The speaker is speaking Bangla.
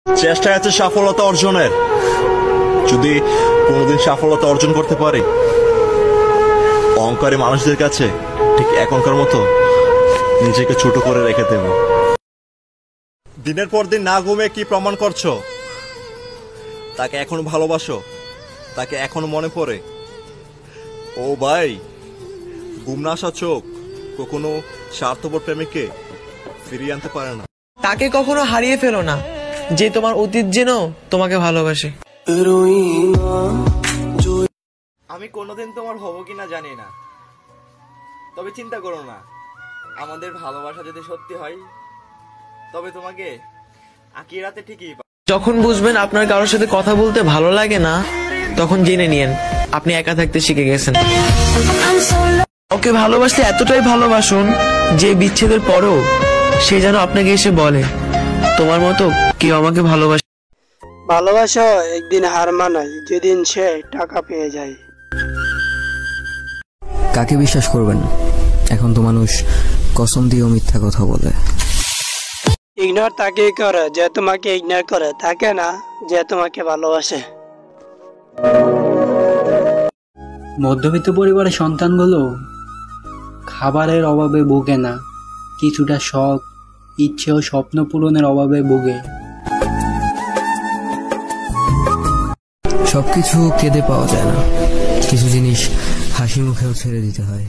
চেষ্টায় আছে সফলতা অর্জনের। যদি কোনোদিন সফলতা অর্জন করতে পারি, অহংকারী মানুষদের কাছে ঠিক এখনকার মতো নিজেকে ছোট করে রেখে দেব। দিনের পর দিন না ঘুমিয়ে কি প্রমাণ করছো? তাকে এখনো ভালোবাসো? তাকে এখনো মনে পড়ে? ও ভাই, ঘুম না আসা চোখ কখনো স্বার্থপর প্রেমিককে ফিরিয়ে আনতে পারে না। তাকে কখনো হারিয়ে ফেলো না, যে তোমার অতীত যেন তোমাকে ভালোবাসে। আমি কোনোদিন তোমার হব কিনা জানি না, তবে চিন্তা করো না, আমাদের ভালোবাসা যদি সত্যি হয় তবে তোমাকে আকিরাতে ঠিকই পাবো। যখন বুঝবেন আপনার কারোর সাথে কথা বলতে ভালো লাগে না, তখন জেনে নিয়েন আপনি একা থাকতে শিখে গেছেন। ওকে ভালোবাসলে এতটাই ভালোবাসুন যে বিচ্ছেদের পরেও সে যেন আপনাকে এসে বলে, তোমার মতো কেউ আমাকে ভালোবাসে। ভালোবাসা একদিন হার মানায়, যেদিন সে টাকা পেয়ে যায়। কাকে বিশ্বাস করবেন? এখন তো মানুষ কসম দিয়েও মিথ্যা কথা বলে। ইগনোর তাকে করে যে তোমাকে ইগনোর করে, তাকে না যে তোমাকে ভালোবাসে। মধ্যবিত্ত পরিবারের সন্তানগুলো খাবারের অভাবে ভোগে না, কিছুটা শখ, ইচ্ছে ও স্বপ্ন পূরণের অভাবে ভোগে। সবকিছু কেঁদে পাওয়া যায় না, কিছু জিনিস হাসি মুখেও ছেড়ে দিতে হয়।